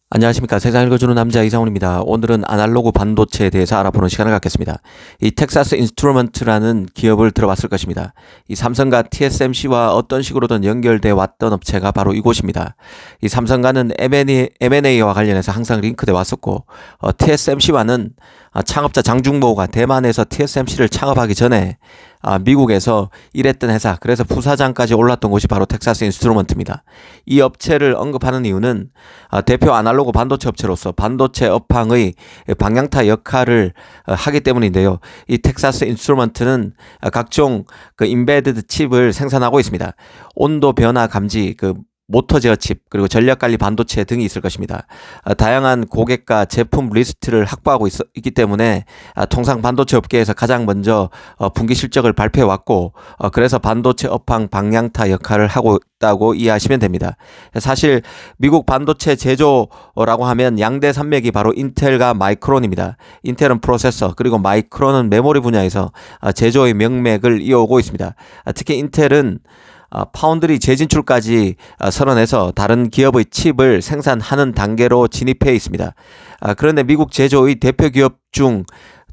안녕하십니까. 세상 읽어주는 남자 이상훈입니다. 오늘은 아날로그 반도체에 대해서 알아보는 시간을 갖겠습니다. 이 텍사스 인스트루먼트라는 기업을 들어봤을 것입니다. 이 삼성과 TSMC와 어떤 식으로든 연결돼 왔던 업체가 바로 이곳입니다. 이 삼성과는 M&A와 관련해서 항상 링크돼 왔었고, TSMC와는 창업자 장중모가 대만에서 TSMC를 창업하기 전에 미국에서 일했던 회사, 그래서 부사장까지 올랐던 곳이 바로 텍사스 인스트루먼트입니다. 이 업체를 언급하는 이유는 대표 아날로그 반도체 업체로서 반도체 업황의 방향타 역할을 하기 때문인데요. 이 텍사스 인스트루먼트는 각종 인베디드 칩을 생산하고 있습니다. 온도 변화 감지, 모터 제어 칩, 그리고 전력 관리 반도체 등이 있을 것입니다. 다양한 고객과 제품 리스트를 확보하고 있기 때문에 통상 반도체 업계에서 가장 먼저 분기 실적을 발표해 왔고, 그래서 반도체 업황 방향타 역할을 하고 있다고 이해하시면 됩니다. 사실 미국 반도체 제조라고 하면 양대 산맥이 바로 인텔과 마이크론입니다. 인텔은 프로세서, 그리고 마이크론은 메모리 분야에서 제조의 명맥을 이어오고 있습니다. 특히 인텔은 파운드리 재진출까지 선언해서 다른 기업의 칩을 생산하는 단계로 진입해 있습니다. 그런데 미국 제조의 대표 기업 중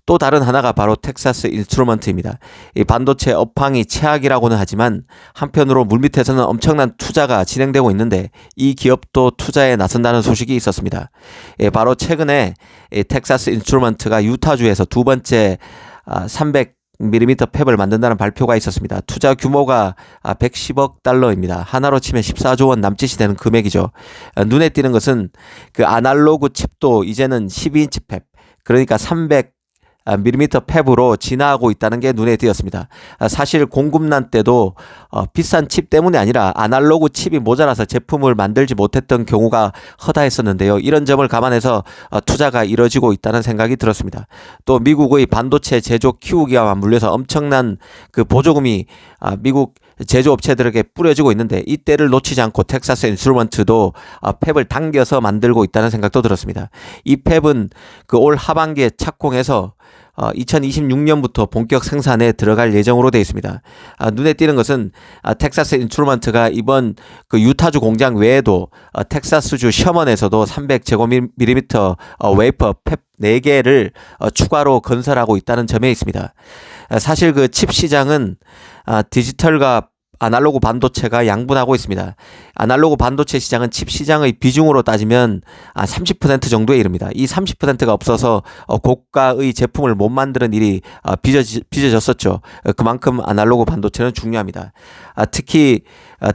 또 다른 하나가 바로 텍사스 인스트루먼트입니다. 이 반도체 업황이 최악이라고는 하지만 한편으로 물밑에서는 엄청난 투자가 진행되고 있는데 이 기업도 투자에 나선다는 소식이 있었습니다. 바로 최근에 텍사스 인스트루먼트가 유타주에서 두 번째 300mm 팹을 만든다는 발표가 있었습니다. 투자 규모가 110억 달러입니다. 하나로 치면 14조 원 남짓이 되는 금액이죠. 눈에 띄는 것은 그 아날로그 칩도 이제는 12인치 팹, 그러니까 300mm 팹으로 진화하고 있다는 게 눈에 띄었습니다. 사실 공급난 때도 비싼 칩 때문이 아니라 아날로그 칩이 모자라서 제품을 만들지 못했던 경우가 허다했었는데요. 이런 점을 감안해서 투자가 이뤄지고 있다는 생각이 들었습니다. 또 미국의 반도체 제조 키우기와 맞물려서 엄청난 그 보조금이 미국 제조업체들에게 뿌려지고 있는데 이 때를 놓치지 않고 텍사스 인스트루먼트도 팹을 당겨서 만들고 있다는 생각도 들었습니다. 이 팹은 올 하반기에 착공해서 2026년부터 본격 생산에 들어갈 예정으로 되어 있습니다. 눈에 띄는 것은 텍사스 인스트루먼트가 이번 그 유타주 공장 외에도 텍사스주 셔먼에서도 300제곱밀리미터 웨이퍼 팹 4개를 추가로 건설하고 있다는 점에 있습니다. 사실 그 칩 시장은 디지털과 아날로그 반도체가 양분하고 있습니다. 아날로그 반도체 시장은 칩 시장의 비중으로 따지면 30% 정도에 이릅니다. 이 30%가 없어서 고가의 제품을 못 만드는 일이 빚어졌었죠. 그만큼 아날로그 반도체는 중요합니다. 특히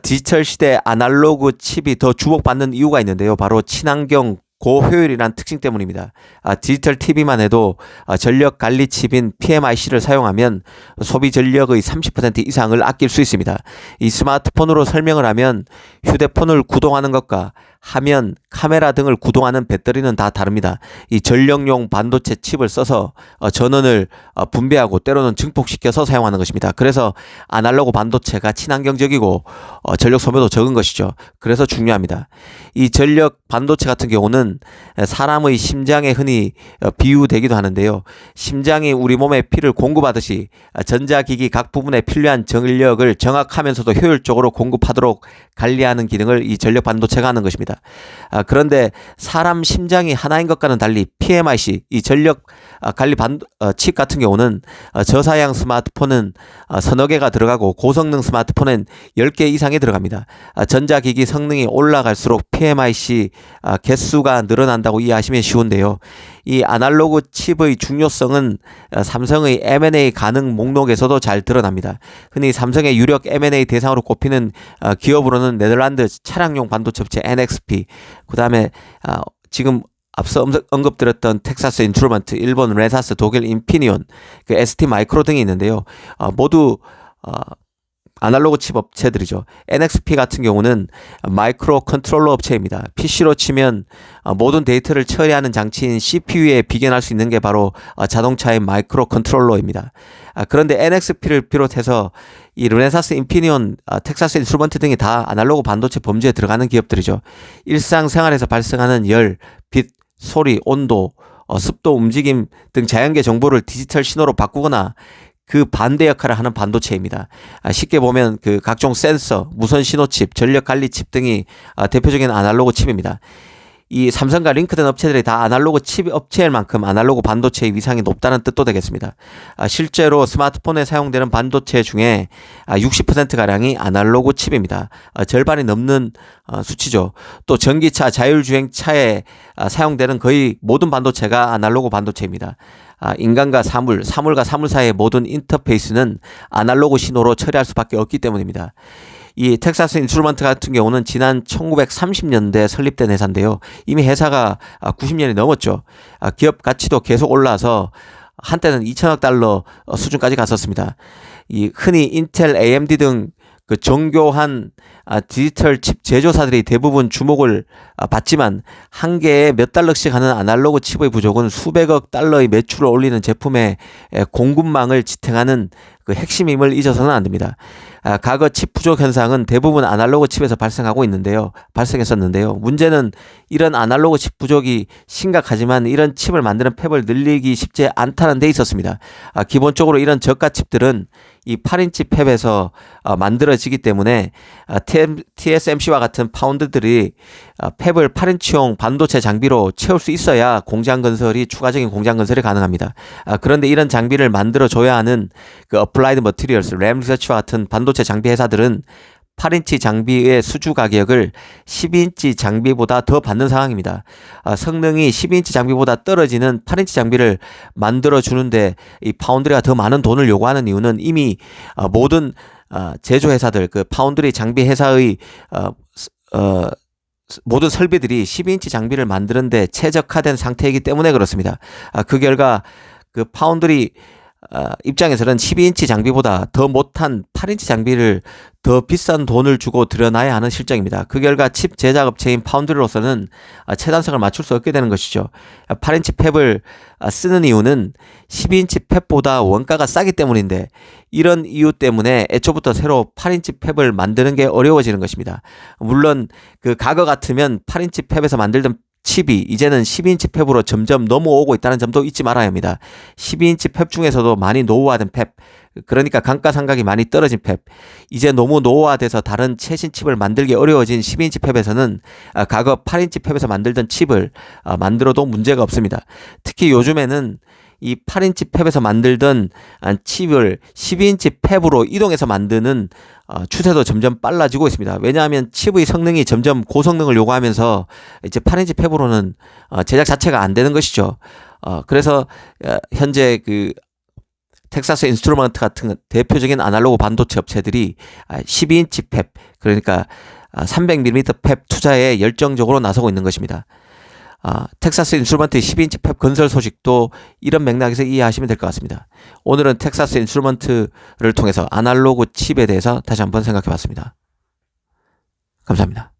디지털 시대 아날로그 칩이 더 주목받는 이유가 있는데요. 바로 친환경 고효율이란 특징 때문입니다. 디지털 TV만 해도 전력 관리 칩인 PMIC를 사용하면 소비 전력의 30% 이상을 아낄 수 있습니다. 이 스마트폰으로 설명을 하면 휴대폰을 구동하는 것과 화면, 카메라 등을 구동하는 배터리는 다 다릅니다. 이 전력용 반도체 칩을 써서 전원을 분배하고 때로는 증폭시켜서 사용하는 것입니다. 그래서 아날로그 반도체가 친환경적이고 전력 소모도 적은 것이죠. 그래서 중요합니다. 이 전력 반도체 같은 경우는 사람의 심장에 흔히 비유되기도 하는데요. 심장이 우리 몸에 피를 공급하듯이 전자기기 각 부분에 필요한 전력을 정확하면서도 효율적으로 공급하도록 관리하는 기능을 이 전력 반도체가 하는 것입니다. 그런데 사람 심장이 하나인 것과는 달리 PMIC, 이 전력 관리 칩 같은 경우는 저사양 스마트폰은 서너 개가 들어가고 고성능 스마트폰은 10개 이상이 들어갑니다. 전자기기 성능이 올라갈수록 PMIC 개수가 늘어난다고 이해하시면 쉬운데요. 이 아날로그 칩의 중요성은 삼성의 M&A 가능 목록에서도 잘 드러납니다. 흔히 삼성의 유력 M&A 대상으로 꼽히는 기업으로는 네덜란드 차량용 반도체 업체 NXP, 그 다음에 지금 앞서 언급드렸던 텍사스 인스트루먼트, 일본 레사스, 독일 인피니온, ST 마이크로 등이 있는데요. 모두 아날로그 칩 업체들이죠. NXP 같은 경우는 마이크로 컨트롤러 업체입니다. PC로 치면 모든 데이터를 처리하는 장치인 CPU에 비견할 수 있는 게 바로 자동차의 마이크로 컨트롤러입니다. 그런데 NXP를 비롯해서 이 르네사스, 인피니온, 텍사스 인스트루먼트 등이 다 아날로그 반도체 범주에 들어가는 기업들이죠. 일상생활에서 발생하는 열, 빛, 소리, 온도, 습도, 움직임 등 자연계 정보를 디지털 신호로 바꾸거나 그 반대 역할을 하는 반도체입니다. 쉽게 보면 그 각종 센서, 무선 신호칩, 전력 관리 칩 등이 대표적인 아날로그 칩입니다. 이 삼성과 링크된 업체들이 다 아날로그 칩 업체일 만큼 아날로그 반도체의 위상이 높다는 뜻도 되겠습니다. 실제로 스마트폰에 사용되는 반도체 중에 60%가량이 아날로그 칩입니다. 절반이 넘는 수치죠. 또 전기차, 자율주행차에 사용되는 거의 모든 반도체가 아날로그 반도체입니다. 인간과 사물과 사물 사이의 모든 인터페이스는 아날로그 신호로 처리할 수밖에 없기 때문입니다. 이 텍사스 인스트루먼트 같은 경우는 지난 1930년대 설립된 회사인데요. 이미 회사가 90년이 넘었죠. 기업 가치도 계속 올라서 한때는 2천억 달러 수준까지 갔었습니다. 이 흔히 인텔, AMD 등 그 정교한 디지털 칩 제조사들이 대부분 주목을 받지만 한 개에 몇 달러씩 하는 아날로그 칩의 부족은 수백억 달러의 매출을 올리는 제품의 공급망을 지탱하는 그 핵심임을 잊어서는 안 됩니다. 과거 칩 부족 현상은 대부분 아날로그 칩에서 발생했었는데요. 문제는 이런 아날로그 칩 부족이 심각하지만 이런 칩을 만드는 팹을 늘리기 쉽지 않다는 데 있었습니다. 기본적으로 이런 저가 칩들은 이 8인치 팹에서 만들어지기 때문에 TSMC와 같은 파운드들이 팹을 8인치용 반도체 장비로 채울 수 있어야 추가적인 공장 건설이 가능합니다. 그런데 이런 장비를 만들어줘야 하는 그 어플라이드 머티리얼스, 램 리서치와 같은 반도체 장비 회사들은 8인치 장비의 수주 가격을 12인치 장비보다 더 받는 상황입니다. 성능이 12인치 장비보다 떨어지는 8인치 장비를 만들어주는데 이 파운드리가 더 많은 돈을 요구하는 이유는 이미 모든 제조회사들, 그 파운드리 장비 회사의 모든 설비들이 12인치 장비를 만드는데 최적화된 상태이기 때문에 그렇습니다. 그 결과 그 파운드리 입장에서는 12인치 장비보다 더 못한 8인치 장비를 더 비싼 돈을 주고 들여놔야 하는 실정입니다. 그 결과 칩 제작업체인 파운드리로서는 최단성을 맞출 수 없게 되는 것이죠. 8인치 팹을 쓰는 이유는 12인치 팹보다 원가가 싸기 때문인데 이런 이유 때문에 애초부터 새로 8인치 팹을 만드는 게 어려워지는 것입니다. 물론 그 과거 같으면 8인치 팹에서 만들던 칩이 이제는 12인치 팹으로 점점 넘어오고 있다는 점도 잊지 말아야 합니다. 12인치 팹 중에서도 많이 노후화된 팹, 그러니까 감가상각이 많이 떨어진 팹, 이제 너무 노후화돼서 다른 최신 칩을 만들기 어려워진 12인치 팹에서는 과거 8인치 팹에서 만들던 칩을 만들어도 문제가 없습니다. 특히 요즘에는 이 8인치 팹에서 만들던 칩을 12인치 팹으로 이동해서 만드는 추세도 점점 빨라지고 있습니다. 왜냐하면 칩의 성능이 점점 고성능을 요구하면서 이제 8인치 팹으로는 제작 자체가 안 되는 것이죠. 그래서 현재 그 텍사스 인스트루먼트 같은 대표적인 아날로그 반도체 업체들이 12인치 팹, 그러니까 300mm 팹 투자에 열정적으로 나서고 있는 것입니다. 텍사스 인스트루먼트의 12인치 팹 건설 소식도 이런 맥락에서 이해하시면 될 것 같습니다. 오늘은 텍사스 인스트루먼트를 통해서 아날로그 칩에 대해서 다시 한번 생각해 봤습니다. 감사합니다.